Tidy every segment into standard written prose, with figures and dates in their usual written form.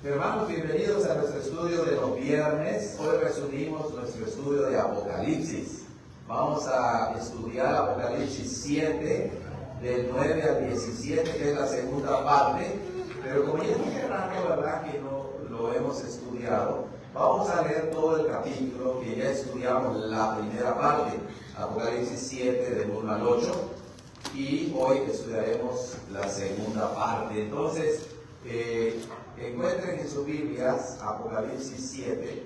Hermanos, bienvenidos a nuestro estudio de los viernes. Hoy resumimos nuestro estudio de Apocalipsis. Vamos a estudiar Apocalipsis 7, del 9 al 17, que es la segunda parte. Pero como ya tiene rato, ¿verdad?, que no lo hemos estudiado, vamos a leer todo el capítulo que ya estudiamos la primera parte, Apocalipsis 7, del 1 al 8, y hoy estudiaremos la segunda parte. Entonces, encuentren en sus Biblias Apocalipsis 7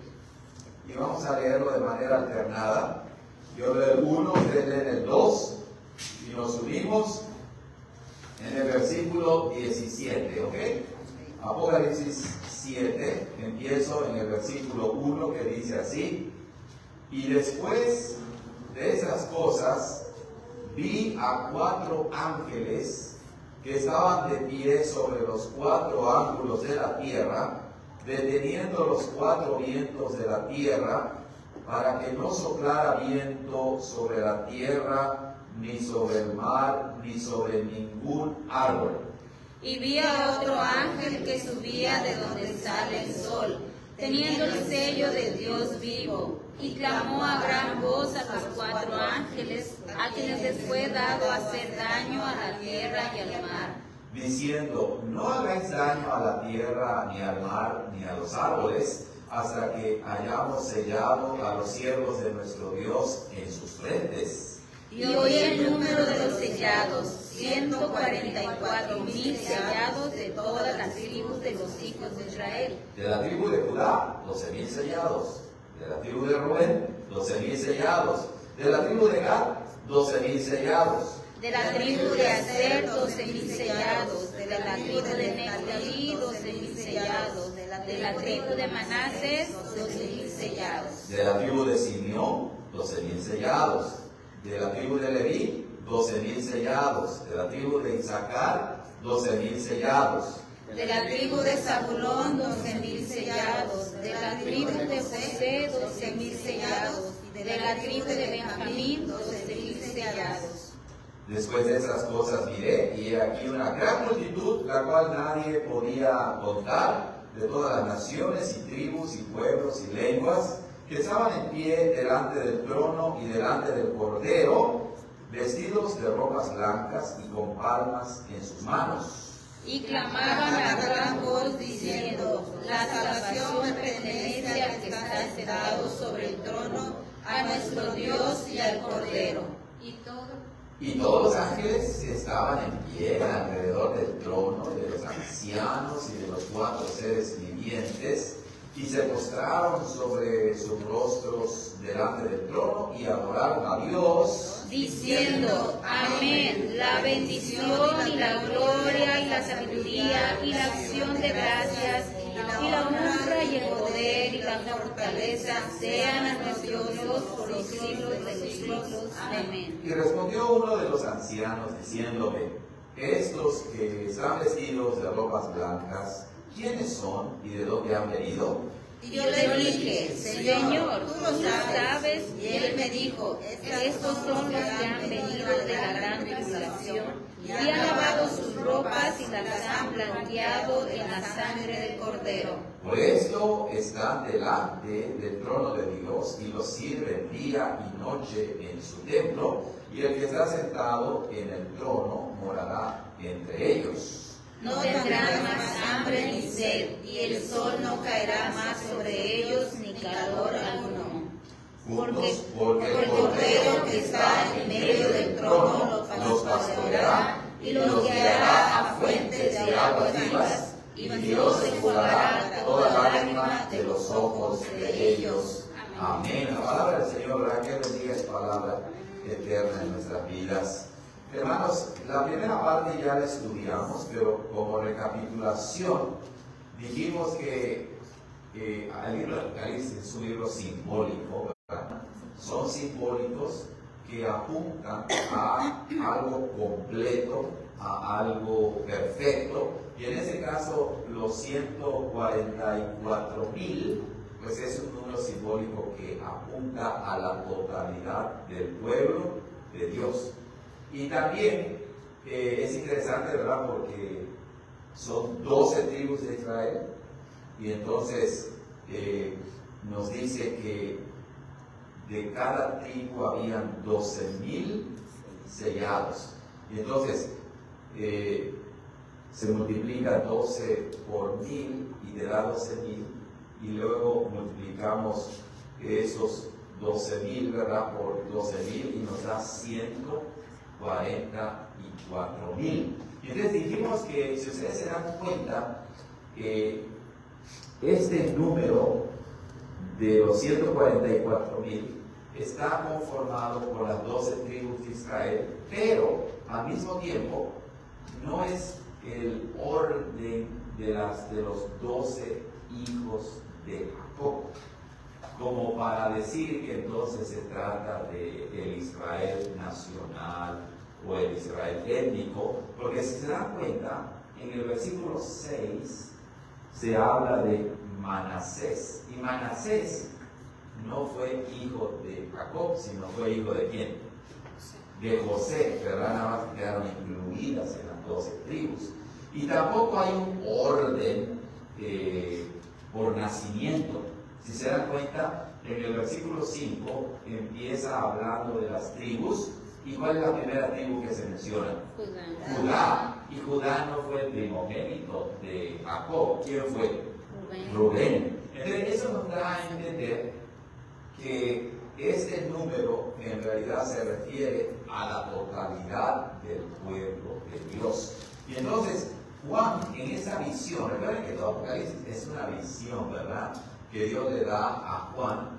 y vamos a leerlo de manera alternada. Yo leo el 1, ustedes leen el 2 y nos unimos en el versículo 17, ¿ok? Apocalipsis 7, empiezo en el versículo 1 que dice así: y después de esas cosas vi a 4 ángeles que estaban de pie sobre los 4 ángulos de la tierra, deteniendo los 4 vientos de la tierra, para que no soplara viento sobre la tierra, ni sobre el mar, ni sobre ningún árbol. Y vi a otro ángel que subía de donde sale el sol, teniendo el sello de Dios vivo, y clamó a gran voz a los 4 ángeles, a quienes les fue dado hacer daño a la tierra y al mar, diciendo: no hagáis daño a la tierra, ni al mar, ni a los árboles, hasta que hayamos sellado a los siervos de nuestro Dios en sus frentes. Y oí el número de los sellados, 144,000 sellados de todas las tribus de los hijos de Israel. De la tribu de Judá, 12,000 sellados. De la tribu de Rubén, 12,000 sellados. De la tribu de Gad, 12,000 sellados. De la tribu de Aser, 12,000 sellados. De la tribu de Neftalí, 12,000 sellados. De la tribu de Manasés, 12,000 sellados. De la tribu de Simeón, 12,000 sellados. De la tribu de Leví, 12,000 sellados. De la tribu de Isaacar, 12,000 sellados. De la tribu de Zabulón, 12,000 sellados. De la tribu de José, 12,000 sellados. De la tribu de Benjamín, 12,000 sellados. Después de esas cosas miré, y he aquí una gran multitud, la cual nadie podía contar, de todas las naciones y tribus y pueblos y lenguas, que estaban en pie delante del trono y delante del Cordero, vestidos de ropas blancas y con palmas en sus manos. Y clamaban a gran voz diciendo: la salvación pertenece al que está sentado sobre el trono, a nuestro Dios y al Cordero. Y todos los ángeles estaban en pie alrededor del trono, de los ancianos y de los 4 seres vivientes, y se postraron sobre sus rostros delante del trono y adoraron a Dios, diciendo: amén, la bendición y la gloria y la sabiduría y la acción de gracias y la honra y el poder y la fortaleza sean a nuestro Dios por los siglos de los siglos. Amén. Y respondió uno de los ancianos diciéndome: estos que están vestidos de ropas blancas, ¿quiénes son y de dónde han venido? Y yo le dije: Señor, tú lo sabes. Y él me dijo: estos son los que han venido de la gran tribulación y han lavado sus ropas y las han blanqueado en la sangre del Cordero. Por esto están delante del trono de Dios y los sirven día y noche en su templo, y el que está sentado en el trono morará entre ellos. No tendrán más hambre ni sed, y el sol no caerá más sobre ellos, ni calor alguno. Porque el Cordero que está en medio del trono los pastoreará y los guiará a fuentes de aguas vivas, y Dios enjugará toda lágrima de los ojos de ellos. Amén. La palabra del Señor, ¿verdad? Que bendiga es palabra eterna en nuestras vidas. Hermanos, la primera parte ya la estudiamos, pero como recapitulación, dijimos que el libro de Apocalipsis es un libro simbólico, ¿verdad? Son simbólicos que apuntan a algo completo, a algo perfecto, y en ese caso los 144,000, pues es un número simbólico que apunta a la totalidad del pueblo de Dios. Y también es interesante, ¿verdad? Porque son 12 tribus de Israel, y entonces nos dice que de cada tribu habían 12,000 sellados. Y entonces se multiplica 12 por 1000 y te da 12,000, y luego multiplicamos esos 12,000, ¿verdad?, por 12,000 y nos da 144,000. Y entonces dijimos que, si ustedes se dan cuenta, este número de los 144,000 está conformado por las 12 tribus de Israel, pero al mismo tiempo no es el orden de los 12 hijos de Jacob, como para decir que entonces se trata del Israel nacional o el Israel étnico, porque si se dan cuenta, en el versículo 6 se habla de Manasés, y Manasés no fue hijo de Jacob, sino fue hijo de ¿quién? De José, ¿verdad? Nada más quedaron incluidas en las 12 tribus. Y tampoco hay un orden por nacimiento. Si se dan cuenta, en el versículo 5 empieza hablando de las tribus. ¿Y cuál es la primera tribu que se menciona? Judá. Y Judá no fue el primogénito de Jacob. ¿Quién fue? Rubén. Entonces eso nos da a entender que este número en realidad se refiere a la totalidad del pueblo de Dios. Y entonces Juan, en esa visión, recuerden que todo Apocalipsis es una visión, ¿verdad?, que Dios le da a Juan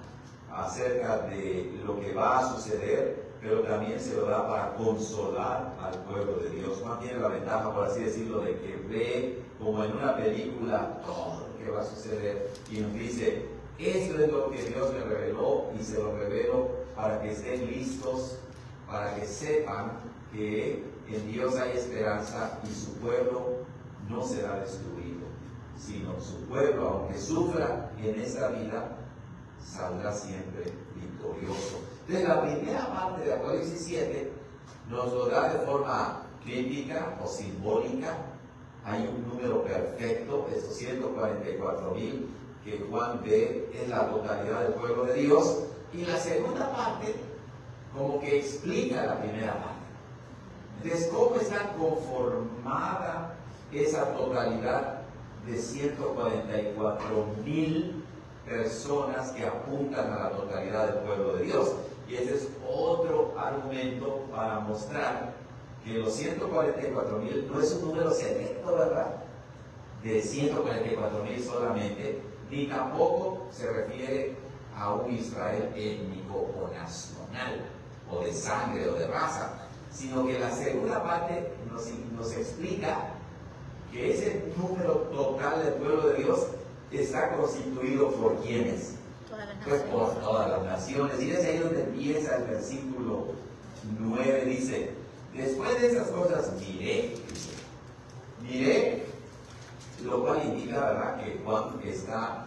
acerca de lo que va a suceder, pero también se lo da para consolar al pueblo de Dios. Juan tiene la ventaja, por así decirlo, de que ve como en una película todo lo que va a suceder y nos dice: esto es lo que Dios me reveló, y se lo revelo para que estén listos, para que sepan que en Dios hay esperanza y su pueblo no será destruido, sino su pueblo, aunque sufra en esta vida, saldrá siempre victorioso. Entonces, la primera parte de Apocalipsis 7 nos lo da de forma crítica o simbólica. Hay un número perfecto, estos 144,000 que Juan ve, es la totalidad del pueblo de Dios. Y la segunda parte como que explica la primera parte. Entonces, ¿cómo está conformada esa totalidad de 144,000 personas que apuntan a la totalidad del pueblo de Dios? Y ese es otro argumento para mostrar que los 144,000 no es un número selecto, ¿verdad?, de 144,000 solamente, ni tampoco se refiere a un Israel étnico o nacional, o de sangre o de raza, sino que la segunda parte nos explica que ese número total del pueblo de Dios está constituido por ¿quiénes? Pues por todas las naciones. Y es ahí donde empieza el versículo 9, dice: después de esas cosas miré, lo cual indica, ¿verdad?, que Juan está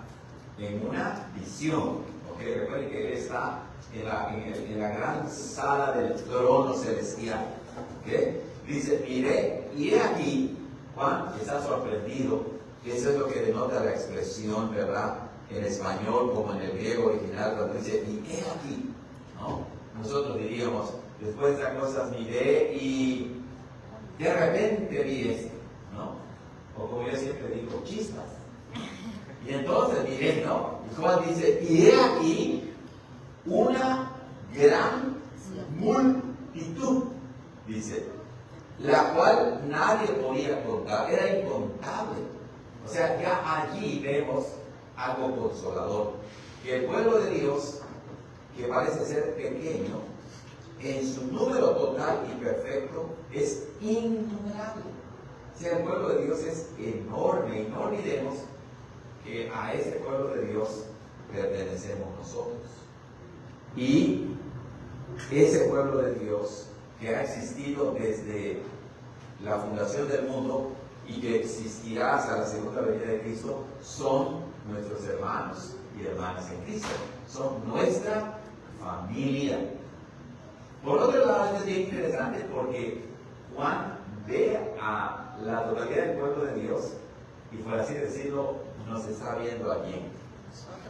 en una visión. ¿Okay? Recuerden que él está en la gran sala del trono celestial. ¿Okay? Dice: miré, y he aquí. Juan está sorprendido. Eso es lo que denota la expresión, ¿verdad?, en español como en el griego original, cuando dice: y he aquí, ¿no? Nosotros diríamos: después de estas cosas miré y de repente vi esto, ¿no? O como yo siempre digo, chispas. Y entonces miré, ¿no? Y Juan dice: y he aquí una gran multitud, dice, la cual nadie podía contar, era incontable. O sea, ya allí vemos algo consolador, que el pueblo de Dios, que parece ser pequeño, en su número total y perfecto, es innumerable. O sea, el pueblo de Dios es enorme, y no olvidemos que a ese pueblo de Dios pertenecemos nosotros. Y ese pueblo de Dios, que ha existido desde la fundación del mundo y que existirá hasta la segunda venida de Cristo, son nuestros hermanos y hermanas en Cristo, son nuestra familia. Por otro lado, es bien interesante porque Juan ve a la totalidad del pueblo de Dios y por así decirlo, nos está viendo allí.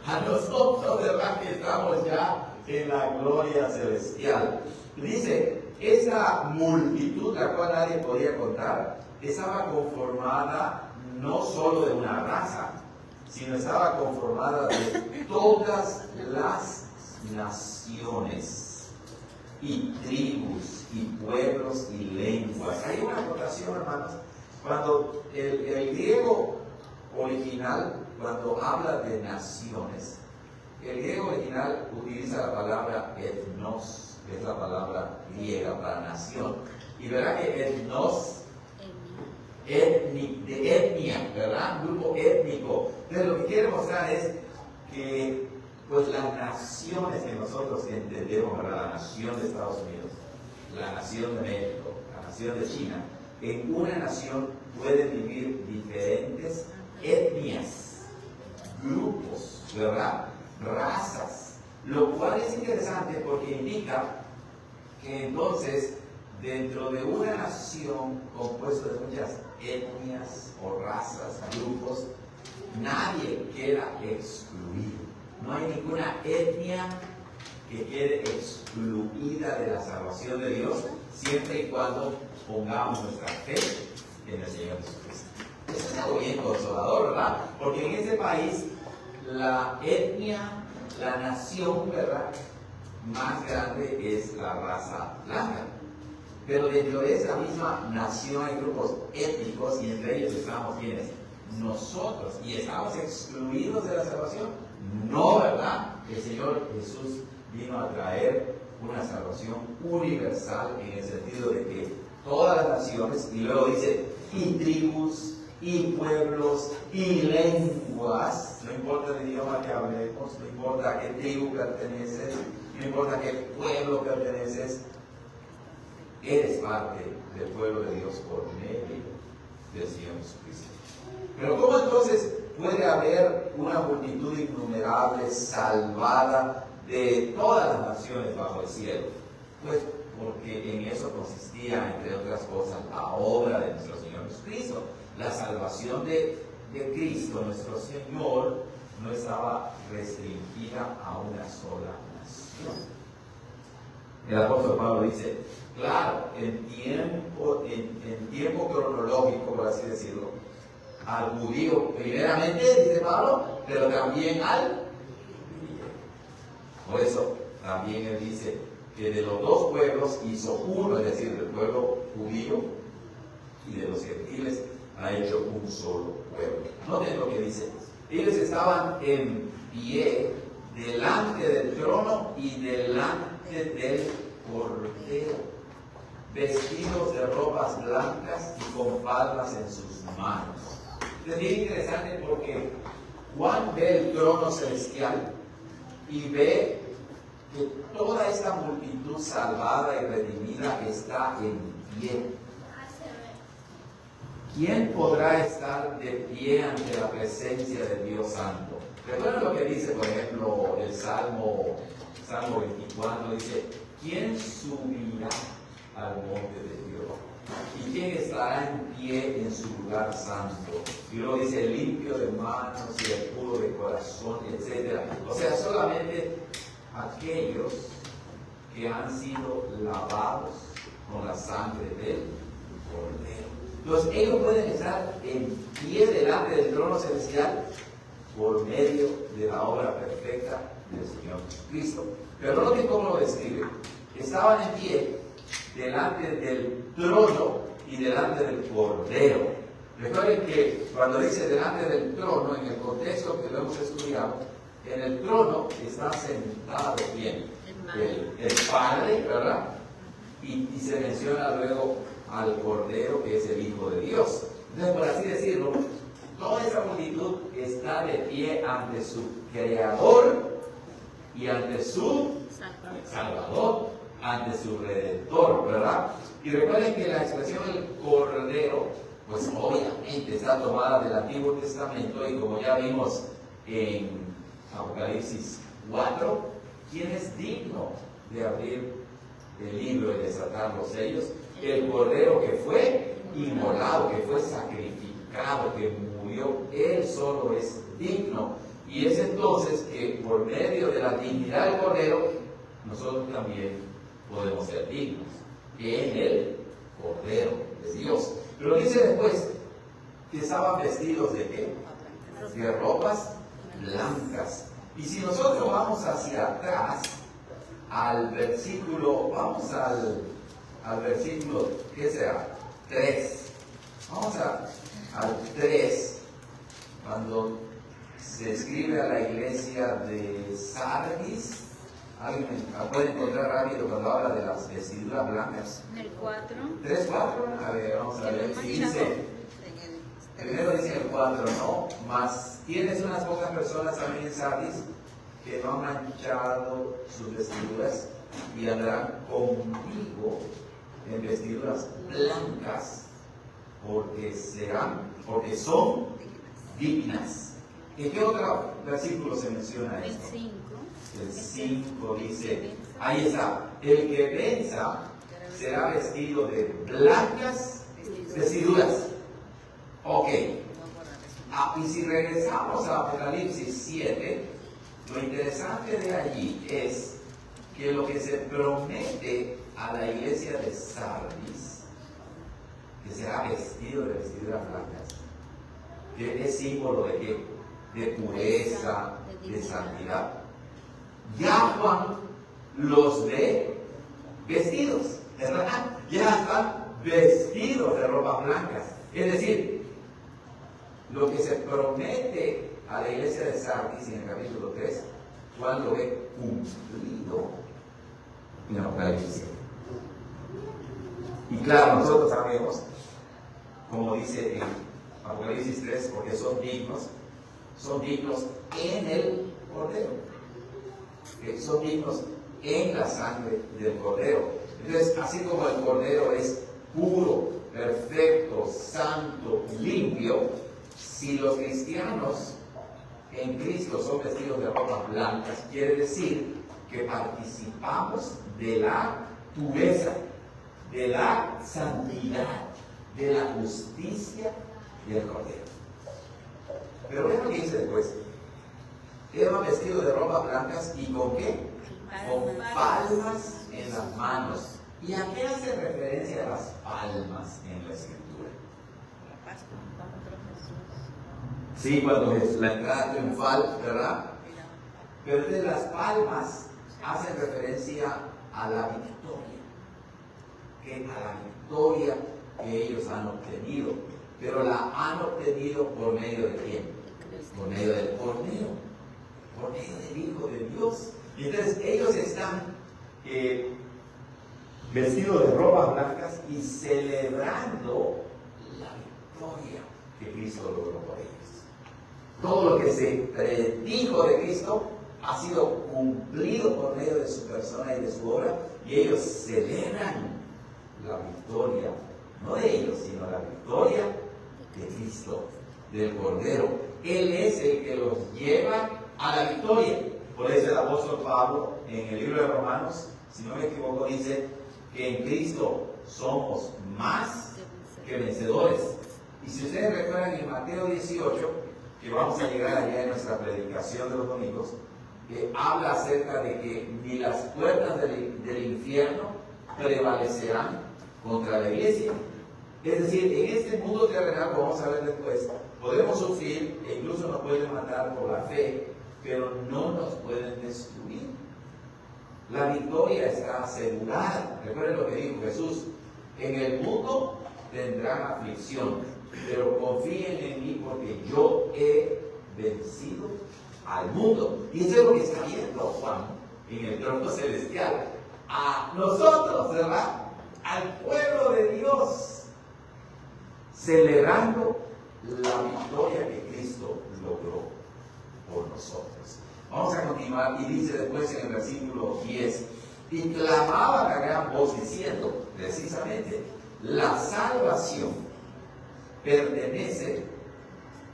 A nosotros, ¿verdad? Que estamos ya en la gloria celestial. Dice, esa multitud, la cual nadie podía contar, estaba conformada no solo de una raza, sino estaba conformada de todas las naciones y tribus y pueblos y lenguas. Hay una anotación, hermanos, cuando el griego original, cuando habla de naciones, el griego original utiliza la palabra etnos, que es la palabra griega para nación, y verá que etnos, de etnia, ¿verdad? Un grupo étnico. Entonces lo que quiere mostrar es que pues las naciones que nosotros entendemos, ¿verdad? La nación de Estados Unidos, la nación de México, la nación de China, en una nación pueden vivir diferentes etnias, grupos, ¿verdad? Razas, lo cual es interesante porque indica que entonces dentro de una nación compuesta de muchas etnias o razas, grupos, nadie queda excluido. No hay ninguna etnia que quede excluida de la salvación de Dios, siempre y cuando pongamos nuestra fe en el Señor Jesucristo. Eso es algo bien consolador, ¿verdad? Porque en ese país la etnia, la nación, ¿verdad?, más grande es la raza blanca. Pero dentro de esa misma nación hay grupos étnicos y entre ellos estamos ¿quiénes? Nosotros. ¿Y estamos excluidos de la salvación? No, ¿verdad? El Señor Jesús vino a traer una salvación universal en el sentido de que todas las naciones, y luego dice, y tribus, y pueblos, y lenguas, no importa el idioma que hablemos, no importa a qué tribu perteneces, no importa a qué pueblo perteneces, eres parte del pueblo de Dios por medio del Señor Jesucristo. Pero ¿cómo entonces puede haber una multitud innumerable salvada de todas las naciones bajo el cielo? Pues porque en eso consistía, entre otras cosas, la obra de nuestro Señor Jesucristo. La salvación de Cristo, nuestro Señor, no estaba restringida a una sola nación. El apóstol Pablo dice, claro, en tiempo cronológico, por así decirlo, al judío primeramente, dice Pablo, pero también al griego. Por eso también él dice que de los dos pueblos hizo uno, es decir, del pueblo judío y de los gentiles ha hecho un solo pueblo. Noten lo que dice. Ellos estaban en pie delante del trono y delante del Cordero, vestidos de ropas blancas y con palmas en sus manos. Es bien interesante porque Juan ve el trono celestial y ve que toda esta multitud salvada y redimida está en pie. ¿Quién podrá estar de pie ante la presencia del Dios Santo? Recuerden lo que dice, por ejemplo, el Salmo 24, dice, ¿quién subirá al monte de Dios? ¿Y quién estará en pie en su lugar santo? Y luego dice, limpio de manos y puro de corazón, etc. O sea, solamente aquellos que han sido lavados con la sangre del Cordero. Entonces, ellos pueden estar en pie delante del trono celestial por medio de la obra perfecta del Señor Jesucristo. Pero noten cómo lo describe. Estaban en pie delante del trono y delante del Cordero. Recuerden que cuando dice delante del trono, en el contexto que lo hemos estudiado, en el trono está sentado ¿quién? El Padre, ¿verdad? Y se menciona luego al Cordero, que es el Hijo de Dios. Entonces, por así decirlo, toda esa multitud está de pie ante su Creador y ante su Salvador, ante su Redentor, ¿verdad? Y recuerden que la expresión del Cordero, pues obviamente está tomada del Antiguo Testamento, y como ya vimos en Apocalipsis 4, ¿quién es digno de abrir el libro y desatar los sellos? El Cordero que fue inmolado, que fue sacrificado, que murió respondió, Él solo es digno. Y es entonces que por medio de la dignidad del Cordero, nosotros también podemos ser dignos en el Cordero de Dios. Pero dice después que estaban vestidos de ¿qué? De ropas blancas. Y si nosotros vamos hacia atrás, al versículo, vamos al versículo, ¿qué será? 3. Vamos al 3, cuando se escribe a la iglesia de Sardis. ¿Alguien me puede encontrar rápido cuando habla de las vestiduras blancas? En el 4. 3, 4. A ver, vamos a ver. Si dice, primero dice el 4, ¿no? Mas tienes unas pocas personas también en Sardis que no han manchado sus vestiduras y andarán conmigo en vestiduras blancas, porque son dignas. ¿En qué otro versículo se menciona esto? El 5. El 5 dice, ahí está, el que venza será vestido de blancas vestiduras. Ok. Y si regresamos a Apocalipsis 7, lo interesante de allí es que lo que se promete a la iglesia de Sardis, que será vestido de vestiduras blancas, que es símbolo de qué? De pureza, de santidad. Ya Juan los ve vestidos, ¿verdad? Ya están vestidos de ropas blancas. Es decir, lo que se promete a la iglesia de Sardis en el capítulo 3, Juan lo ve cumplido en Apocalipsis. Y claro, nosotros sabemos, como dice en Apocalipsis 3, porque son dignos en el Cordero. Son dignos en la sangre del Cordero. Entonces, así como el Cordero es puro, perfecto, santo, limpio, si los cristianos en Cristo son vestidos de ropas blancas, quiere decir que participamos de la pureza, de la santidad, de la justicia del Cordero. Pero vean lo que dice después. Eran vestidos de ropas blancas y ¿con qué? Con palmas en las manos. ¿Y a qué hace referencia a las palmas en la Escritura? Sí, cuando es la entrada triunfal, ¿verdad? Pero entonces las palmas hacen referencia a la victoria, a la victoria que ellos han obtenido, pero la han obtenido por medio de quién? Por medio del Cordero, por medio del Hijo de Dios. Y entonces ellos están vestidos de ropas blancas y celebrando la victoria que Cristo logró por ellos. Todo lo que se predijo de Cristo ha sido cumplido por medio de su persona y de su obra, y ellos celebran la victoria, no de ellos, sino la victoria de Cristo, del Cordero. Él es el que los lleva a la victoria. Por eso el apóstol Pablo, en el libro de Romanos, si no me equivoco, dice que en Cristo somos más que vencedores. Y si ustedes recuerdan en Mateo 18, que vamos a llegar allá en nuestra predicación de los domingos, que habla acerca de que ni las puertas del infierno prevalecerán contra la iglesia. Es decir, en este mundo terrenal, como vamos a ver después, podemos sufrir e incluso nos pueden matar por la fe, pero no nos pueden destruir. La victoria está asegurada. Recuerden lo que dijo Jesús: en el mundo tendrán aflicción, pero confíen en mí porque yo he vencido al mundo. Y eso es lo que está viendo Juan en el trono celestial. A nosotros, ¿verdad? Al pueblo de Dios, celebrando la victoria que Cristo logró por nosotros. Vamos a continuar y dice después en el versículo 10: y clamaban a gran voz diciendo, precisamente, la salvación pertenece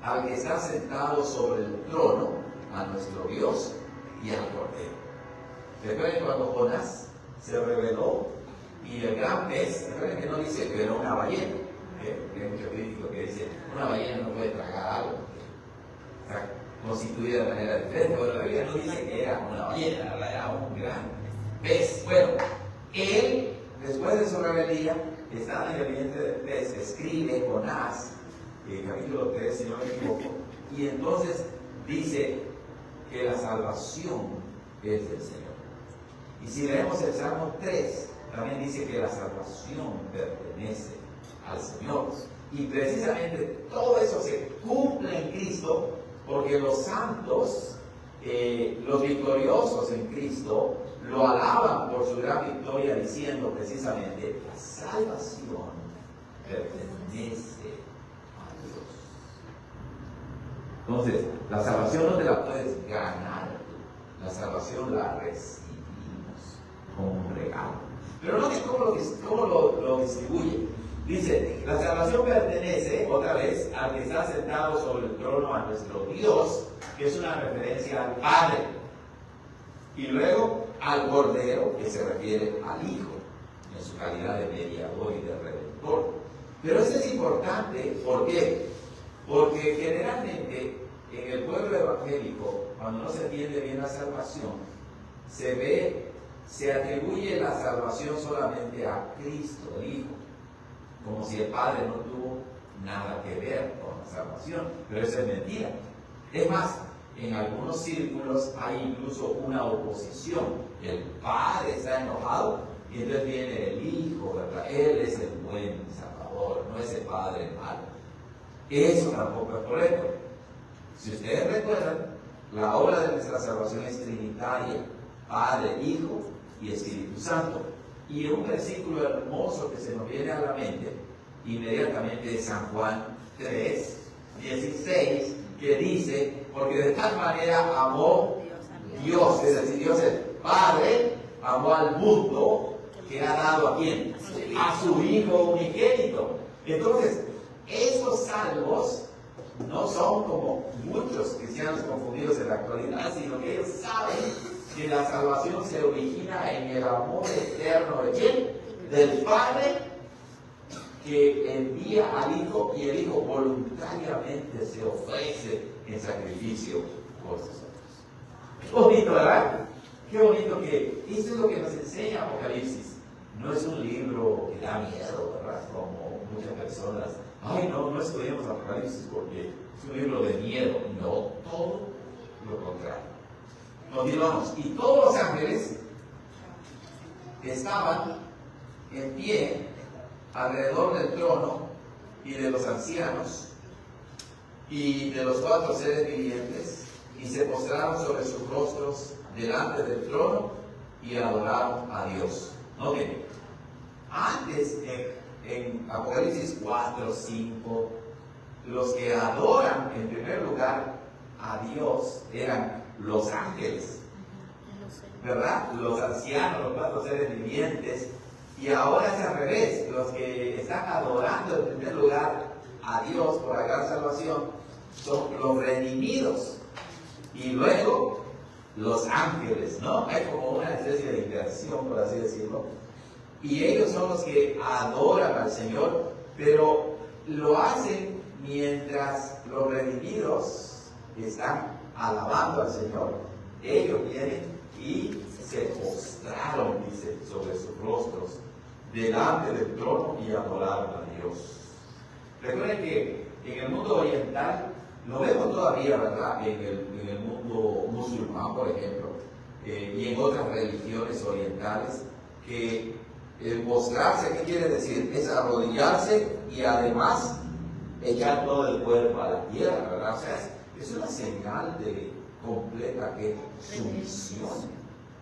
al que está sentado sobre el trono, a nuestro Dios y al Cordero. Recuerden cuando Jonás se rebeló y el gran pez, recuerden que no dice que era una ballena, Porque hay muchos críticos que dicen, una ballena no puede tragar algo, está constituida de manera diferente. Bueno, la Biblia no dice que era una ballena, era un gran pez. Bueno, él, después de su rebeldía, estando en el vientre del pez, escribe Jonás, capítulo 3, si no me equivoco, y entonces dice que la salvación es del Señor. Y si leemos el Salmo 3, también dice que la salvación pertenece al Señor. Y precisamente todo eso se cumple en Cristo, porque los santos, los victoriosos en Cristo, lo alaban por su gran victoria, diciendo precisamente, la salvación pertenece a Dios. Entonces, la salvación no te la puedes ganar tú, la salvación la recibimos como un regalo. Pero noten cómo lo distribuye. Dice, la salvación pertenece, otra vez, al que está sentado sobre el trono, a nuestro Dios, que es una referencia al Padre. Y luego al Cordero, que se refiere al Hijo, en su calidad de mediador y de redentor. Pero eso es importante, ¿por qué? Porque generalmente en el pueblo evangélico, cuando no se entiende bien la salvación, se atribuye la salvación solamente a Cristo, el Hijo, como si el Padre no tuvo nada que ver con la salvación. Pero eso es mentira. Es más, en algunos círculos hay incluso una oposición. El Padre está enojado y entonces viene el Hijo, ¿verdad? Él es el buen Salvador, no es el Padre malo. Eso tampoco es correcto. Si ustedes recuerdan, la obra de nuestra salvación es trinitaria: Padre, Hijo y Espíritu Santo. Y un versículo hermoso que se nos viene a la mente inmediatamente es San Juan 3, 16, que dice, porque de tal manera amó Dios, es decir, Dios es Padre, amó al mundo, que ha dado ¿a quién? A su Hijo unigénito. Entonces, estos salmos no son como muchos cristianos confundidos en la actualidad, sino que ellos saben que la salvación se origina en el amor eterno de ¿quién? Del Padre, que envía al Hijo, y el Hijo voluntariamente se ofrece en sacrificio por nosotros. Qué bonito, ¿verdad? Qué bonito que esto es lo que nos enseña Apocalipsis. No es un libro que da miedo, ¿verdad? Como muchas personas. Ay, no estudiamos Apocalipsis porque es un libro de miedo. No, todo lo contrario. Continuamos. Y todos los ángeles estaban en pie alrededor del trono y de los ancianos y de los 4 seres vivientes, y se postraron sobre sus rostros delante del trono y adoraron a Dios. Noten, antes en Apocalipsis 4, 5, los que adoran en primer lugar a Dios eran los ángeles, ¿verdad? Los ancianos, los 4 seres vivientes. Y ahora es al revés, los que están adorando en primer lugar a Dios por la gran salvación son los redimidos, y luego los ángeles, ¿no? Hay como una especie de inversión, por así decirlo, y ellos son los que adoran al Señor, pero lo hacen mientras los redimidos están alabando al Señor. Ellos vienen y se postraron, dice, sobre sus rostros delante del trono y adoraron a Dios. Recuerden que en el mundo oriental, lo vemos todavía, ¿verdad? En el mundo musulmán, por ejemplo, y en otras religiones orientales, que el postrarse, ¿qué quiere decir? Es arrodillarse y además echar todo el cuerpo a la tierra, ¿verdad? O sea, es una señal de completa sumisión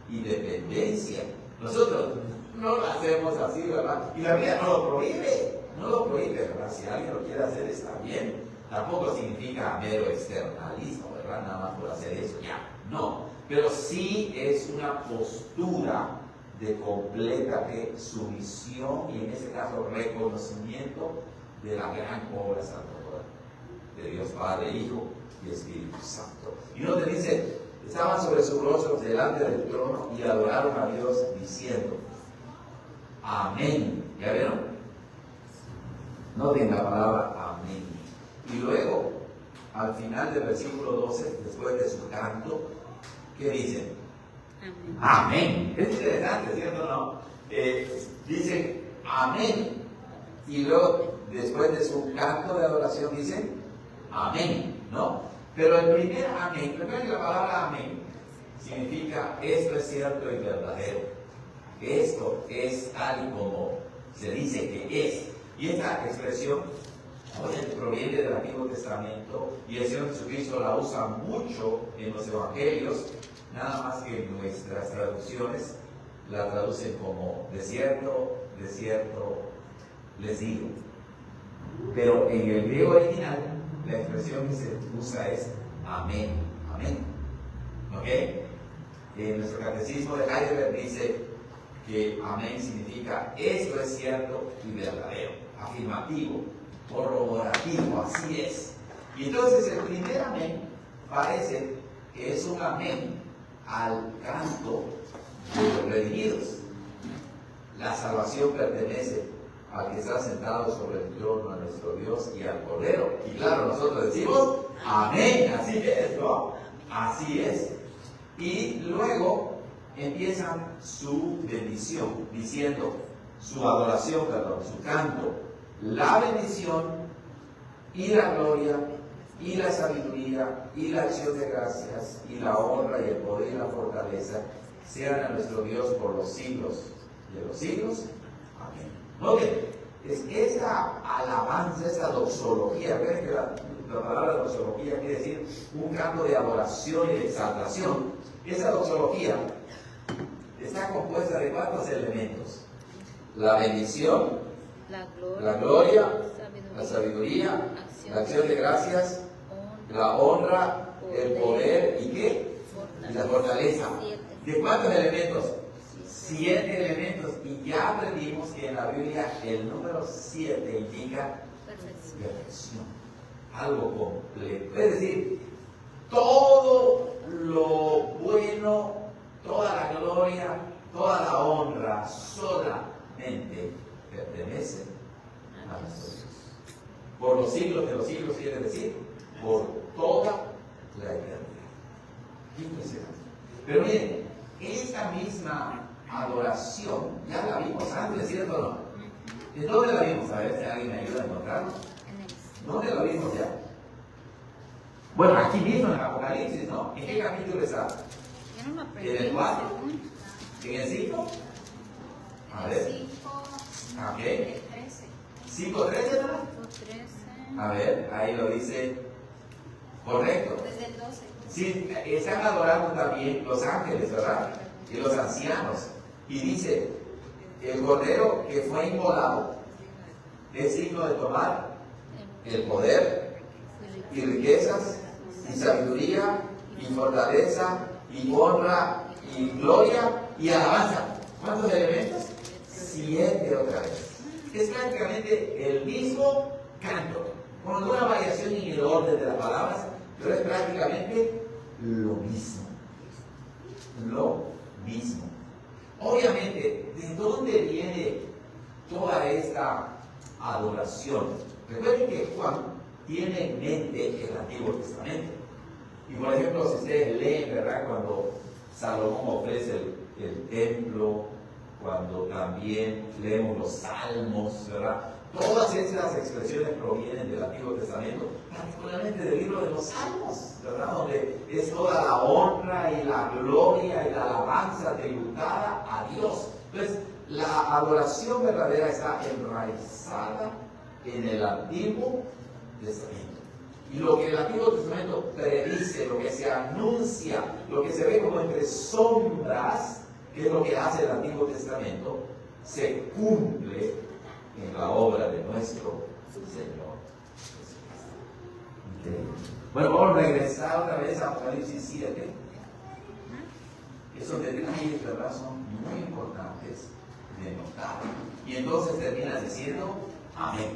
y dependencia. Nosotros no lo hacemos así, ¿verdad? Y la Biblia no lo prohíbe, ¿verdad? Si alguien lo quiere hacer, está bien. Tampoco significa mero externalismo, ¿verdad? Nada más por hacer eso, ya. No, pero sí es una postura de completa sumisión y en ese caso reconocimiento de la gran obra salvadora de Dios Padre, Hijo y Espíritu Santo. Y no te dice, estaban sobre sus rostros delante del trono y adoraron a Dios diciendo, amén. ¿Ya vieron? Noten la palabra amén. Y luego, al final del versículo 12, después de su canto, ¿qué dicen? Amén. Es interesante, ¿cierto o no? Dicen amén. Y luego, después de su canto de adoración, dicen amén, ¿no? Pero el primer amén, recuerden que la palabra amén significa esto es cierto y verdadero. Esto es tal y como se dice que es. Y esta expresión proviene del Antiguo Testamento y el Señor Jesucristo la usa mucho en los Evangelios, nada más que en nuestras traducciones la traducen como desierto, desierto, les digo. Pero en el griego original la expresión que se usa es amén, amén. ¿Ok? En nuestro catecismo de Heidelberg dice que amén significa esto es cierto y verdadero, afirmativo, corroborativo, así es. Y entonces el primer amén parece que es un amén al canto de los redimidos. La salvación pertenece al que está sentado sobre el trono, a nuestro Dios y al Cordero. Y claro, nosotros decimos amén, así es, ¿no? Así es. Y luego empiezan su bendición, diciendo su adoración, perdón, su canto. La bendición y la gloria y la sabiduría y la acción de gracias y la honra y el poder y la fortaleza sean a nuestro Dios por los siglos de los siglos. Amén. Noten, es esa alabanza, esa doxología, ¿ven que la palabra doxología quiere decir un canto de adoración y de exaltación? Esa doxología está compuesta de ¿cuántos elementos? La bendición, la gloria, la sabiduría, la acción de gracias, la honra, el poder y ¿qué? Y la fortaleza. ¿De cuántos elementos? 7 elementos. Y ya aprendimos que en la Biblia el número 7 indica perfección, algo completo. Es decir, todo lo bueno, toda la gloria, toda la honra solamente pertenece a nuestro Dios. Por los siglos de los siglos, quiere decir, por toda la eternidad. Qué impresionante. Pero miren, esta misma adoración ya la vimos antes, ¿cierto o no? ¿En dónde la vimos? A ver si alguien me ayuda a encontrarlo. ¿Dónde la vimos ya? Bueno, aquí mismo en el Apocalipsis, ¿no? ¿En qué capítulo está? ¿En el 4? ¿En el 5? A ver. Ok. 5:13, ¿no? A ver, ahí lo dice. Correcto. Desde el 12. Sí, están adorando también los ángeles, ¿verdad? Y los ancianos. Y dice, el cordero que fue inmolado es digno de tomar el poder y riquezas y sabiduría y fortaleza y honra y gloria y alabanza. ¿Cuántos elementos? 7 otra vez. Es prácticamente el mismo canto, con alguna variación en el orden de las palabras, pero es prácticamente lo mismo. Lo mismo. Obviamente, ¿de dónde viene toda esta adoración? Recuerden que Juan tiene en mente el Antiguo Testamento. Y por ejemplo, si ustedes leen, ¿verdad? Cuando Salomón ofrece el templo, cuando también leemos los salmos, ¿verdad? Todas esas expresiones provienen del Antiguo Testamento, particularmente del libro de los salmos, ¿verdad? Donde es toda la honra y la gloria y la alabanza tributada a Dios. Entonces, la adoración verdadera está enraizada en el Antiguo Testamento. Y lo que el Antiguo Testamento predice, lo que se anuncia, lo que se ve como entre sombras, que es lo que hace el Antiguo Testamento, se cumple en la obra de nuestro Señor Jesucristo. Increíble. Bueno, vamos a regresar otra vez a Apocalipsis 7. Esos detalles, ¿verdad?, son muy importantes de notar. Y entonces termina diciendo amén.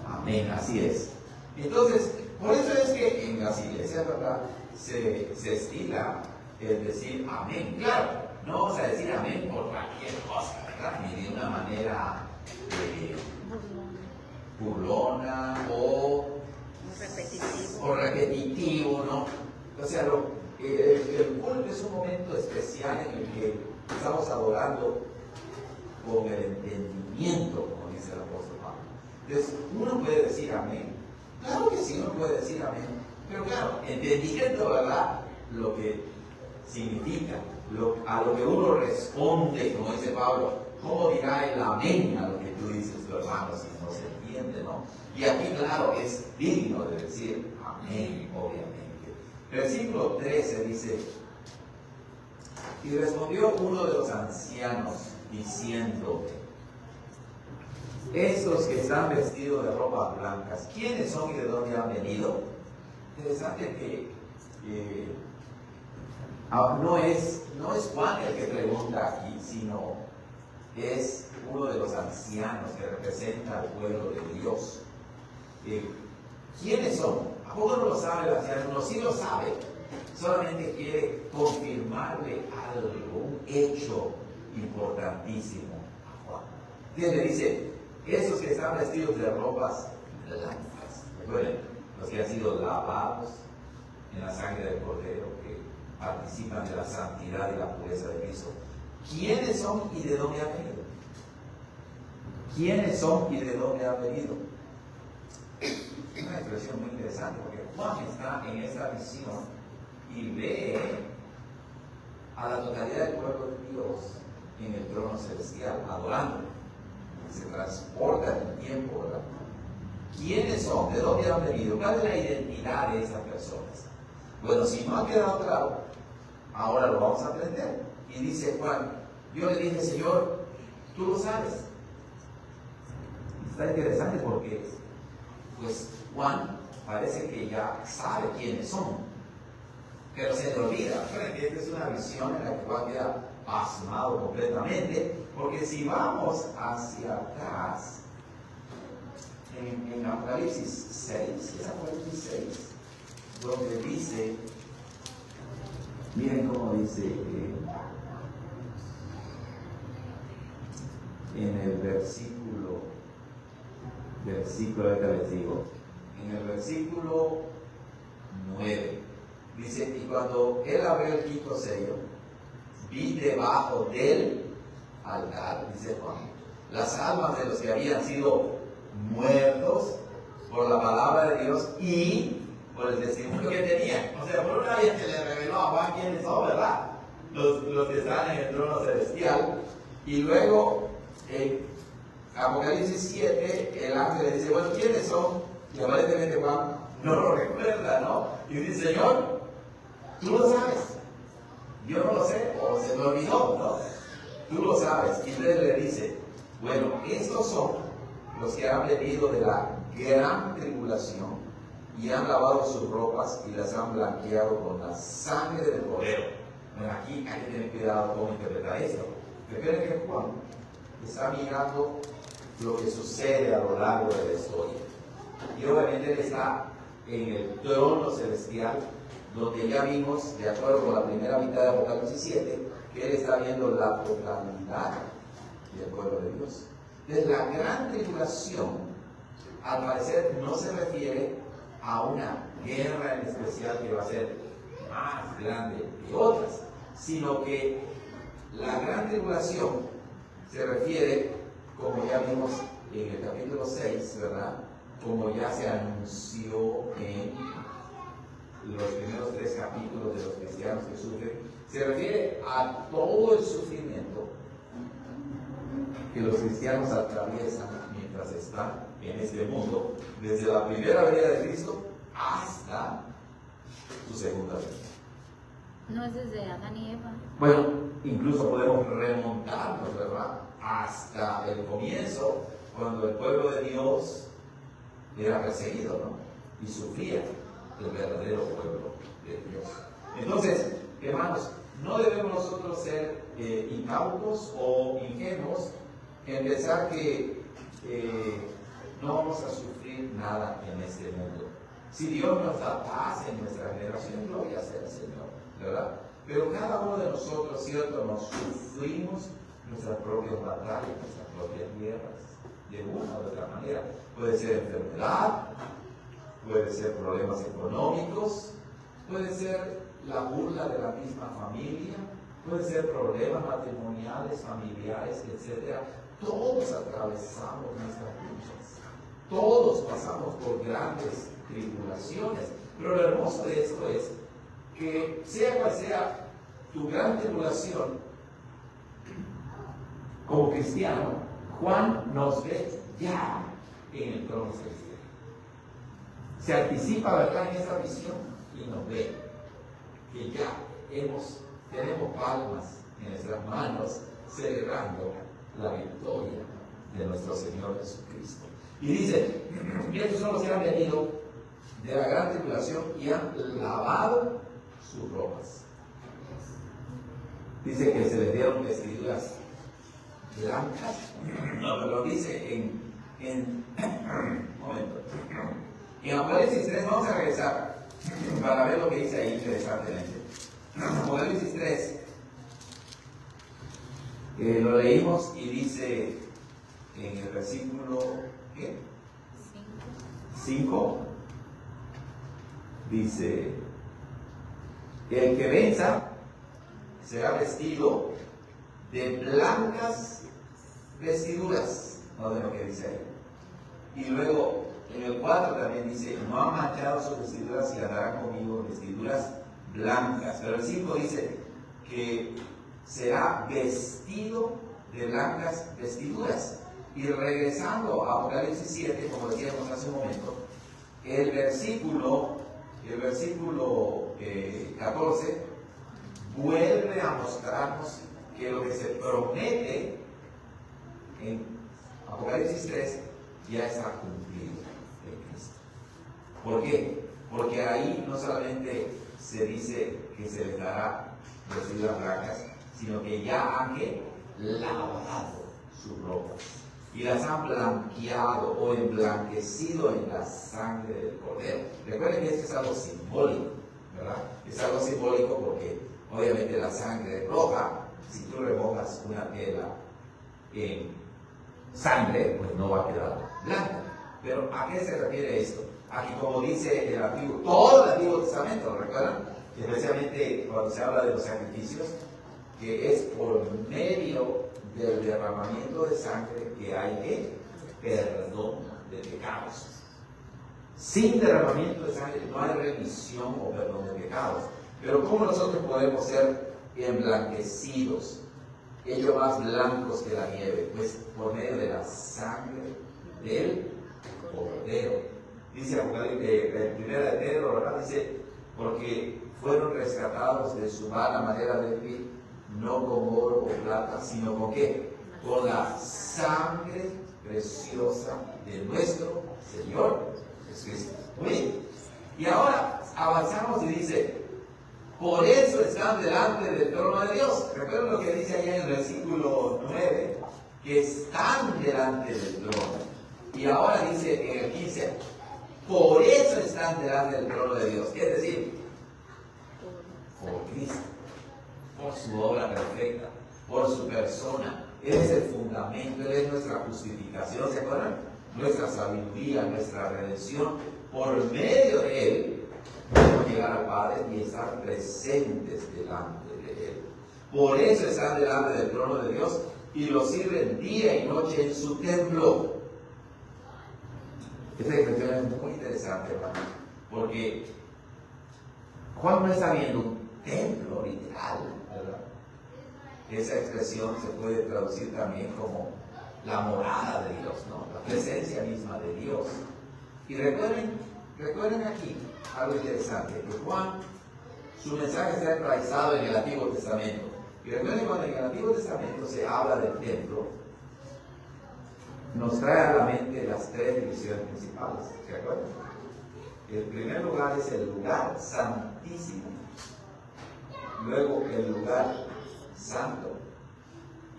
Amén, así es. Entonces, por eso es que en las iglesias, ¿verdad?, se estila el decir amén. Claro, no vamos a decir amén por cualquier cosa, ¿verdad?, ni de una manera burlona o repetitivo, ¿no? O sea, el culto es un momento especial en el que estamos adorando con el entendimiento, como dice el apóstol Pablo. Entonces, uno puede decir amén. Claro que sí, uno puede decir amén. Pero claro, entendiendo, ¿verdad?, lo que significa, a lo que uno responde, como dice Pablo. ¿Cómo dirá el amén a lo que tú dices, tu hermano, si no se entiende, no? Y aquí, claro, es digno de decir amén, obviamente. Versículo 13 dice: y respondió uno de los ancianos diciendo: estos que están vestidos de ropas blancas, ¿quiénes son y de dónde han venido? Interesante que no es Juan el que pregunta aquí, sino es uno de los ancianos que representa al pueblo de Dios. ¿Quiénes son? ¿A poco no lo sabe el anciano? No, sí lo sabe. Solamente quiere confirmarle algo, un hecho importantísimo a Juan. Entonces le dice: esos que están vestidos de ropas blancas, recuerden, los que han sido lavados en la sangre del Cordero, que participan de la santidad y la pureza de Cristo. ¿Quiénes son y de dónde han venido? ¿Quiénes son y de dónde han venido? Es una expresión muy interesante, porque Juan está en esta visión y ve a la totalidad del pueblo de Dios en el trono celestial, adorando. Se transporta en el tiempo, ¿verdad? ¿Quiénes son? ¿De dónde han venido? ¿Cuál es la identidad de estas personas? Bueno, si no ha quedado claro, ahora lo vamos a aprender. Y dice Juan: yo le dije, Señor, tú lo sabes. Está interesante porque, pues, Juan parece que ya sabe quiénes son, pero se le olvida. Esta es una visión en la que Juan queda pasmado completamente, porque si vamos hacia atrás, en Apocalipsis 6, es Apocalipsis 6, donde dice, miren cómo dice en el versículo, ahorita les digo, en el versículo 9, dice: y cuando él abrió el quinto sello, vi debajo del altar, dice Juan, las almas de los que habían sido muertos por la palabra de Dios y por el testimonio que tenían. O sea, por una vez que le reveló a Juan quiénes son, ¿verdad? Los que están en el trono celestial. Y luego, en Apocalipsis 7, el ángel le dice: bueno, ¿quiénes son? Y aparentemente Juan no lo recuerda, ¿no? Y dice: Señor, tú lo sabes. Yo no lo sé, o se me olvidó, ¿no? Tú lo sabes. Y entonces le dice: bueno, estos son los que han venido de la gran tribulación y han lavado sus ropas y las han blanqueado con la sangre del Cordero. Bueno, aquí hay que tener cuidado cómo interpretar esto. Recuerden que Juan está mirando lo que sucede a lo largo de la historia. Y obviamente él está en el trono celestial, donde ya vimos, de acuerdo con la primera mitad de Apocalipsis 7, que él está viendo la totalidad del pueblo de Dios. Entonces, la gran tribulación, al parecer, no se refiere a una guerra en especial que va a ser más grande que otras, sino que la gran tribulación se refiere, como ya vimos en el capítulo 6, ¿verdad? Como ya se anunció en los primeros 3 capítulos de los cristianos que sufren, se refiere a todo el sufrimiento que los cristianos atraviesan mientras están en este mundo, desde la primera venida de Cristo hasta su segunda venida. No es desde Adán y Eva. Bueno, incluso podemos remontarnos, ¿verdad?, hasta el comienzo, cuando el pueblo de Dios era perseguido, ¿no? Y sufría el verdadero pueblo de Dios. Entonces, hermanos, no debemos nosotros ser incautos o ingenuos en pensar que no vamos a sufrir nada en este mundo. Si Dios nos da paz en nuestra generación, gloria sea al Señor, ¿verdad? Pero cada uno de nosotros, ¿cierto?, nos sufrimos nuestras propias batallas, nuestras propias guerras, de una u otra manera. Puede ser enfermedad, puede ser problemas económicos, puede ser la burla de la misma familia, puede ser problemas matrimoniales, familiares, etc. Todos atravesamos nuestras luchas, todos pasamos por grandes tribulaciones, pero lo hermoso de esto es que sea cual sea tu gran tribulación, como cristiano, Juan nos ve ya en el trono celestial. Se anticipa, ¿verdad?, en esa visión y nos ve que ya tenemos palmas en nuestras manos celebrando la victoria de nuestro Señor Jesucristo. Y dice, estos son los que han venido de la gran tribulación y han lavado sus ropas. Dice que se les dieron vestiduras blancas. No, pero lo dice en momento. En Apocalipsis 3, vamos a regresar para ver lo que dice ahí interesantemente. Apocalipsis 3, lo leímos y dice en el versículo 5, dice, el que venza será vestido de blancas vestiduras. No de lo que dice ahí. Y luego en el 4 también dice, no han manchado sus vestiduras y andarán conmigo vestiduras blancas. Pero el 5 dice que será vestido de blancas vestiduras. Y regresando a Apocalipsis 7, como decíamos hace un momento, el versículo 14 vuelve a mostrarnos que lo que se promete en Apocalipsis 3 ya está cumplido en Cristo. ¿Por qué? Porque ahí no solamente se dice que se les dará vestiduras blancas, sino que ya han lavado sus ropas y las han blanqueado o emblanquecido en la sangre del Cordero. Recuerden que esto es algo simbólico, ¿verdad? Es algo simbólico porque obviamente la sangre roja, si tú remojas una tela en sangre, pues no va a quedar blanca. Pero ¿a qué se refiere esto? Aquí, como dice el Antiguo, todo el Antiguo Testamento, ¿recuerdan? Especialmente cuando se habla de los sacrificios, que es por medio del derramamiento de sangre que hay perdón de pecados. Sin derramamiento de sangre no hay remisión o perdón de pecados. Pero ¿cómo nosotros podemos ser emblanquecidos, hechos más blancos que la nieve? Pues por medio de la sangre del Cordero. Dice Apocalipsis, primera de Pedro, ¿verdad? Dice, porque fueron rescatados de su mala manera de vivir, no con oro o plata, sino con ¿qué? Con la sangre preciosa de nuestro Señor Jesucristo. Muy bien. Y ahora avanzamos y dice, por eso están delante del trono de Dios. Recuerden lo que dice allá en el versículo 9, que están delante del trono. Y ahora dice en el 15, por eso están delante del trono de Dios. Es decir, por Cristo, por su obra perfecta, por su persona. Él es el fundamento, Él es nuestra justificación, ¿se acuerdan? Nuestra sabiduría, nuestra redención. Por medio de Él podemos llegar al Padre y estar presentes delante de Él. Por eso están delante del trono de Dios y lo sirven día y noche en su templo. Esta expresión es muy interesante, hermano, porque Juan no está viendo un templo literal, ¿verdad? Esa expresión se puede traducir también como la morada de Dios, ¿no? La presencia misma de Dios. Y recuerden aquí algo interesante, que Juan, su mensaje está enraizado en el Antiguo Testamento. Y recuerden cuando en el Antiguo Testamento se habla del templo, nos trae a la mente las tres divisiones principales, ¿se acuerdan? El primer lugar es el lugar santísimo, luego el lugar santo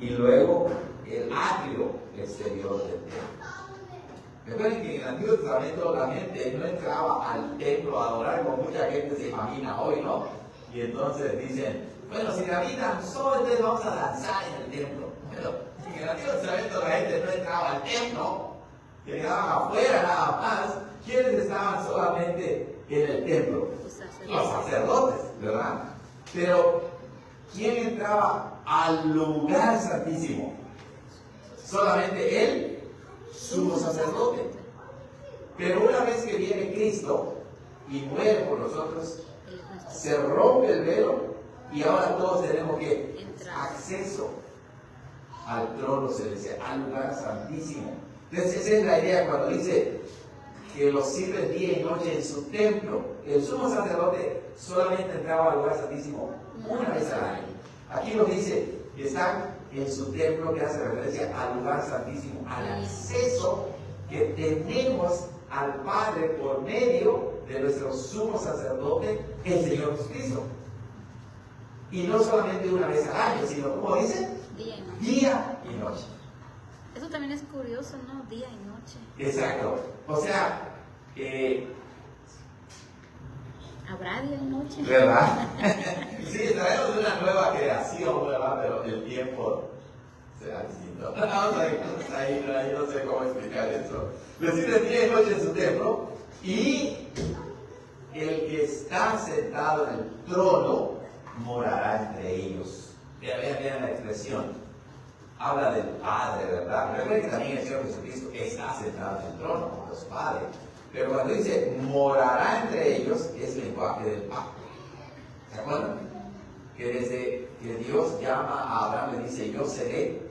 y luego el atrio exterior del templo. Recuerden que en el Antiguo Testamento la gente no entraba al templo a adorar como mucha gente se imagina hoy, ¿no? Y entonces dicen, bueno, si David danzó, entonces vamos a danzar en el templo. Pero en el Antiguo Testamento la gente no entraba al templo, quedaban afuera nada más. ¿Quiénes estaban solamente en el templo? Los sacerdotes, ¿verdad? Pero ¿quién entraba al lugar santísimo? Solamente el sumo sacerdote. Pero una vez que viene Cristo y muere por nosotros, se rompe el velo y ahora todos tenemos que acceso al trono celestial, al lugar santísimo. Entonces esa es la idea cuando dice que los sirve día y noche en su templo. El sumo sacerdote solamente entraba al lugar santísimo una vez al año. Aquí nos dice que están en su templo, que hace referencia al lugar santísimo, al acceso que tenemos al Padre por medio de nuestro sumo sacerdote, el Señor Jesucristo. Y no solamente una vez al año, sino, como dice, día y noche. Eso también es curioso, ¿no? Día y noche. Exacto. O sea, ¿habrá día y noche? ¿verdad? Sí, traemos una nueva creación, ¿verdad? Pero el tiempo será distinto. Ahí no sé cómo explicar eso. Decir día y noche en su templo, y el que está sentado en el trono morará entre ellos. Vean la expresión. Habla del Padre, ¿verdad? Recuerden que también el Señor Jesucristo está sentado en el trono como los padres. Pero cuando dice morará entre ellos, es lenguaje del pacto. ¿Se acuerdan? Que desde que Dios llama a Abraham, le dice: yo seré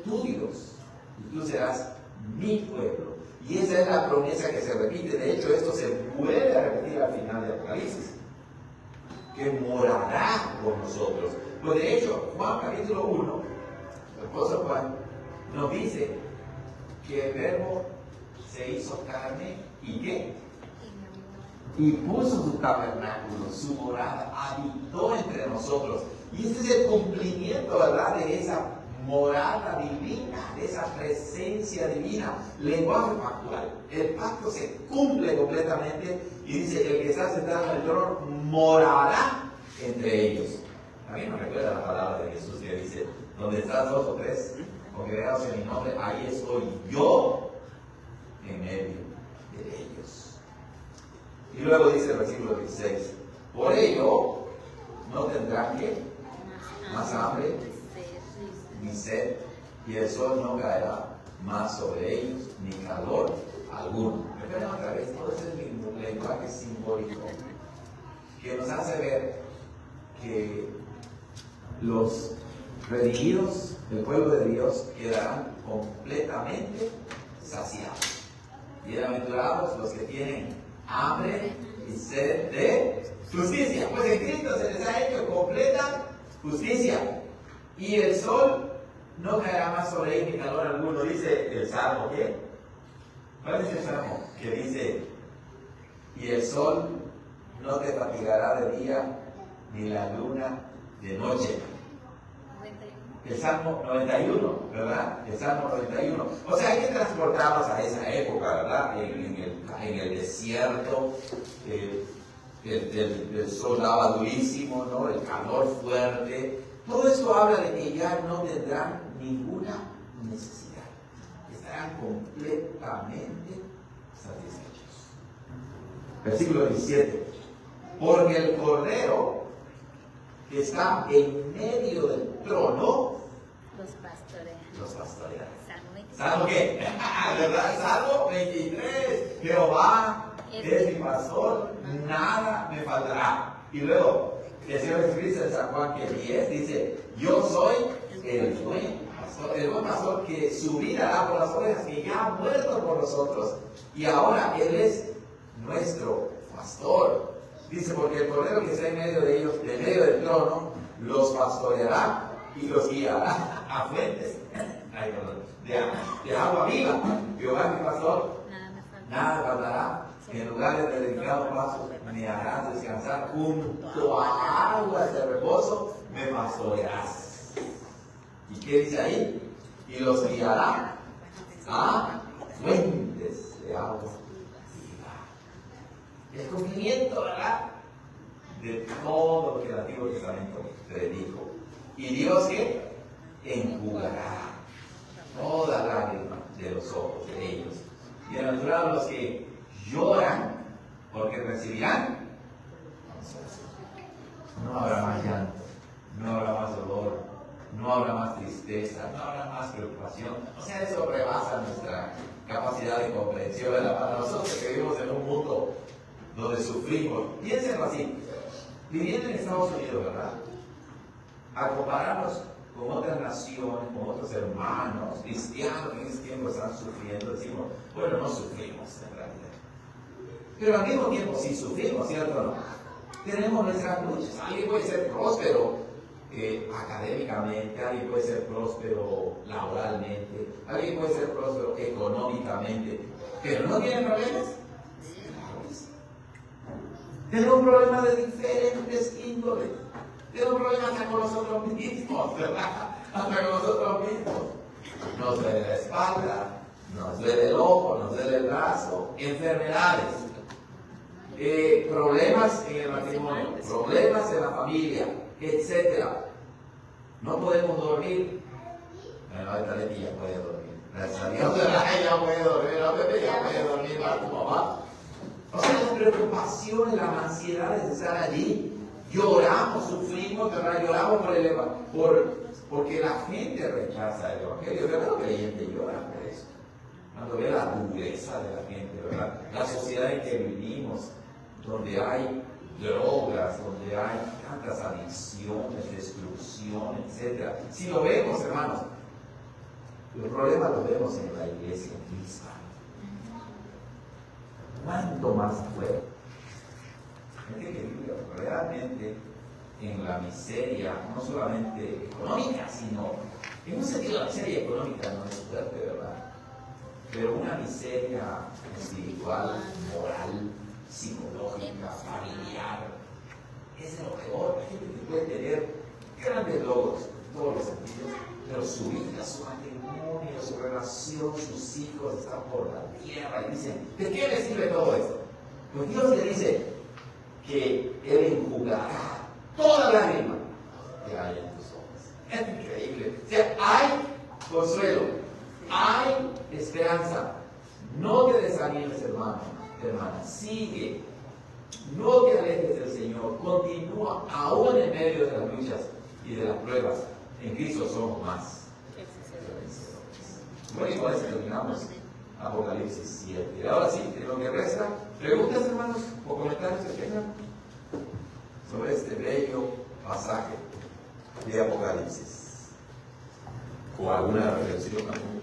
tu Dios y tú serás mi pueblo. Y esa es la promesa que se repite. De hecho, esto se vuelve a repetir al final de Apocalipsis, que morará con nosotros. Pues de hecho, Juan capítulo 1, el apóstol Juan nos dice que el verbo se hizo carne y ¿qué? Y puso su tabernáculo, su morada, habitó entre nosotros. Y este es el cumplimiento, ¿verdad?, de esa morada divina, de esa presencia divina. Lenguaje pactual. El pacto se cumple completamente y dice: el que está sentado en el trono morará entre ellos. A mí me recuerda la palabra de Jesús que dice: donde estás dos o tres congregados en mi nombre, ahí estoy yo en medio de ellos. Y luego dice el versículo 16: por ello no tendrán que más hambre ni sed, y el sol no caerá más sobre ellos, ni calor alguno. Recuerden otra vez, todo ese es el lenguaje simbólico que nos hace ver que los redimidos, el pueblo de Dios, quedarán completamente saciados. Bienaventurados los que tienen hambre y sed de justicia, pues en Cristo se les ha hecho completa justicia, y el sol no caerá más sobre ellos ni calor alguno. Dice el Salmo, ¿qué? ¿Cuál es el Salmo? Que dice: y el sol no te fatigará de día, ni la luna de noche. El Salmo 91, ¿verdad? El Salmo 91. O sea, hay que transportarnos a esa época, ¿verdad? En el desierto, el sol daba durísimo, ¿no? El calor fuerte. Todo esto habla de que ya no tendrán ninguna necesidad. Estarán completamente satisfechos. Versículo 17. Porque el Cordero que está en medio del trono los pastorea. ¿Salmo qué? ¿Verdad? Salmo 23. Jehová es mi pastor, nada me faltará. Y luego, el Señor Jesucristo en San Juan 10 dice: yo soy el buen pastor, el buen pastor que su vida da por las ovejas, que ya ha muerto por nosotros, y ahora Él es nuestro pastor. Dice: porque el Cordero que está en medio de ellos, en medio del trono, los pastoreará y los guiará a fuentes de agua viva. Jehová mi pastor, nada faltará. En lugares de delicados pasos me harás descansar, junto a aguas de reposo me pastorearás. ¿Y qué dice ahí? Y los guiará a fuentes de agua viva. El cumplimiento, ¿verdad?, de todo lo que el Antiguo Testamento predijo. ¿Y Dios qué? enjugará toda lágrima de los ojos de ellos. Bienaventurados los que lloran, porque recibirán consolación. No habrá más llanto, no habrá más dolor, no habrá más tristeza, no habrá más preocupación. O sea, eso rebasa nuestra capacidad de comprensión, ¿verdad? Para nosotros que vivimos en un mundo donde sufrimos, piénsenlo así, viviendo en Estados Unidos, ¿verdad? A compararnos con otras naciones, con otros hermanos cristianos que en ese tiempo están sufriendo, decimos, bueno, no sufrimos en realidad. Pero al mismo tiempo sí sufrimos, ¿cierto o no? Tenemos nuestras luchas. Alguien puede ser próspero académicamente, alguien puede ser próspero laboralmente, alguien puede ser próspero económicamente, pero no tiene problemas. Tenemos problemas de diferentes índoles. Tenemos problemas hasta con nosotros mismos, ¿verdad? Hasta con nosotros mismos. Nos duele la espalda, nos duele el ojo, nos duele el brazo, enfermedades, problemas en el matrimonio, problemas en la familia, etc. No podemos dormir. Bueno, esta Leti ya puede dormir. Gracias a Dios, ella puede dormir, la bebé ya puede dormir más tu mamá. O sea, las preocupaciones, las ansiedades de estar allí. Lloramos, sufrimos, ¿verdad? Lloramos porque la gente rechaza el Evangelio. ¿Verdad? Los creyentes lloran por eso. Cuando ve la dureza de la gente, ¿verdad? La sociedad en que vivimos, donde hay drogas, donde hay tantas adicciones, destrucción, etc. Si lo vemos, hermanos, los problemas los vemos en la iglesia misma. ¿Cuánto más fuerte? Gente que vive realmente en la miseria, no solamente económica, sino en un sentido la miseria económica no es fuerte, ¿verdad? Pero una miseria espiritual, moral, psicológica, familiar, es de lo peor. La gente que puede tener grandes logros en todos los sentidos, pero su vida, su matrimonio, su relación, sus hijos están por la tierra y dicen, ¿de qué le sirve todo esto? Pues Dios le dice que Él enjugará toda lágrima que hay en tus ojos. Es increíble. O sea, hay consuelo, hay esperanza. No te desanimes, hermano, hermana. Sigue. No te alejes del Señor. Continúa aún en medio de las luchas y de las pruebas. En Cristo somos más. Bueno, y con eso terminamos Apocalipsis 7. Ahora sí, en lo que resta, preguntas, hermanos, o comentarios que tengan sobre este bello pasaje de Apocalipsis. ¿O alguna reflexión, algún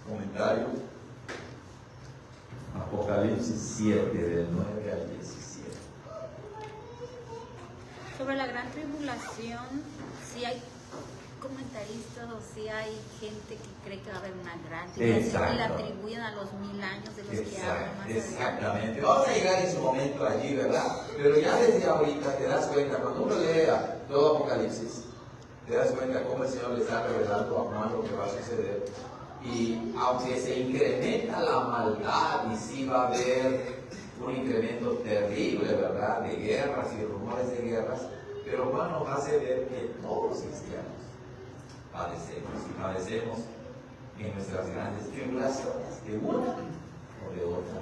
comentario? Apocalipsis 7, del 9 al 17. Sobre la gran tribulación, si hay comentaristas o si hay gente que cree que va a haber una gran tribulación y la atribuyen a los 1000 años de los que hablan más exactamente. Vamos a llegar en su momento allí, ¿verdad? Pero ya desde ahorita te das cuenta, cuando uno lea todo Apocalipsis, te das cuenta cómo el Señor le está revelando a Juan lo que va a suceder. Y aunque se incrementa la maldad y sí va a haber un incremento terrible, ¿verdad? De guerras y rumores de guerras, pero Juan nos hace ver que todos los cristianos padecemos en nuestras grandes tribulaciones, de una o de otra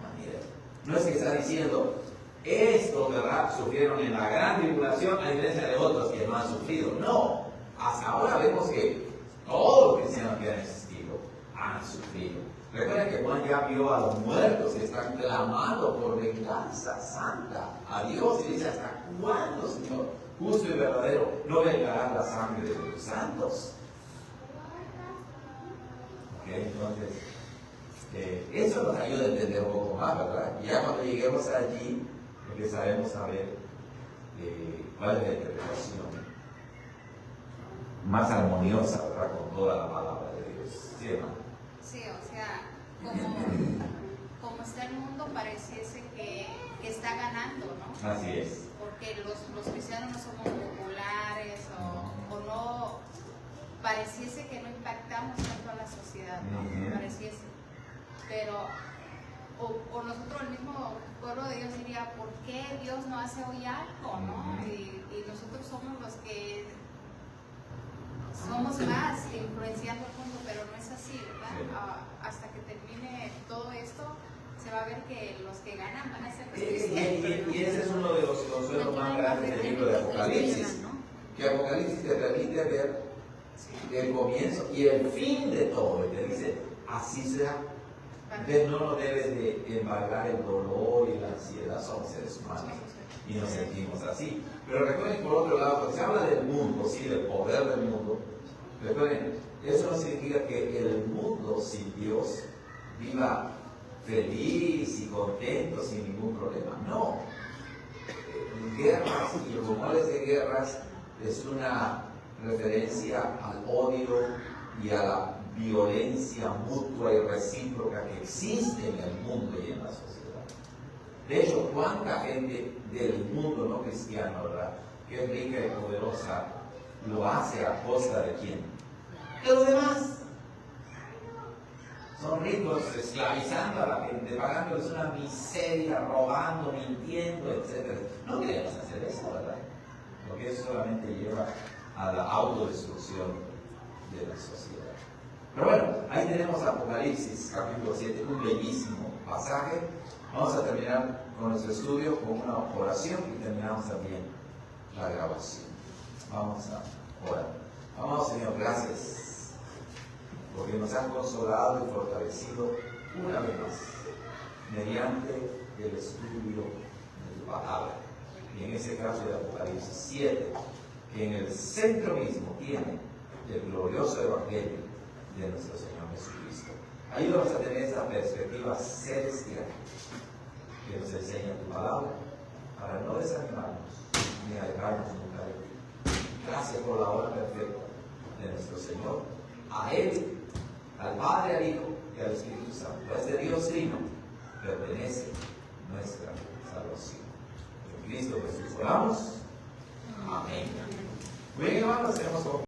manera. No es que está diciendo, estos, ¿verdad?, sufrieron en la gran tribulación a diferencia de otros que no han sufrido. No, hasta ahora vemos que todos los cristianos que han existido han sufrido. Recuerden que Juan ya vio a los muertos que están clamando por venganza santa a Dios y dice, ¿hasta cuándo, Señor, justo y verdadero, no vengarán la sangre de los santos? Entonces, eso nos ayuda a entender un poco más, ¿verdad? Y ya cuando lleguemos allí, empezaremos a ver cuál es la interpretación más armoniosa, ¿verdad?, con toda la palabra de Dios. ¿Sí, hermano? Sí, o sea, como está el mundo, pareciese que está ganando, ¿no? Así es. Porque los cristianos no somos populares o no, pareciese que no impactamos tanto a la sociedad, ¿no? Pareciese. Pero, o nosotros, el mismo pueblo de Dios, diría, ¿por qué Dios no hace hoy algo, no? Y nosotros somos los que somos más influenciando el mundo, pero no es así, ¿verdad? Hasta que termine todo esto, se va a ver que los que ganan van a ser los cristianos. Y ese es uno de los consuelos más grandes del libro de Apocalipsis, que Apocalipsis te permite ver el comienzo y el fin de todo, y te dice, así será. Entonces no nos debe de embargar el dolor y la ansiedad, somos seres humanos y nos sentimos así. Pero recuerden, por otro lado, cuando se habla del mundo, sí, del poder del mundo, recuerden, eso no significa que el mundo sin Dios viva feliz y contento sin ningún problema. No. Guerras y rumores de guerras es una referencia al odio y a la violencia mutua y recíproca que existe en el mundo y en la sociedad. De hecho, cuánta gente del mundo no cristiano, ¿verdad?, que es rica y poderosa, lo hace a costa de quién? De los demás. Son ricos esclavizando a la gente, pagándoles una miseria, robando, mintiendo, etc. No queremos hacer eso, ¿verdad? Porque eso solamente lleva a la autodestrucción de la sociedad. Pero bueno, ahí tenemos Apocalipsis, capítulo 7, un bellísimo pasaje. Vamos a terminar con nuestro estudio con una oración y terminamos también la grabación. Vamos a orar. Amado Señor, gracias porque nos has consolado y fortalecido una vez más mediante el estudio de tu palabra. Y en ese caso de Apocalipsis 7, que en el centro mismo tiene el glorioso evangelio de nuestro Señor Jesucristo. Ayúdanos a tener esta perspectiva celestial que nos enseña tu palabra para no desanimarnos ni alejarnos nunca de ti. Gracias por la obra perfecta de nuestro Señor. A Él, al Padre, al Hijo y al Espíritu Santo. A este Dios trino pertenece nuestra salvación. En Cristo Jesús oramos. Amén. Bien, hermanos, tenemos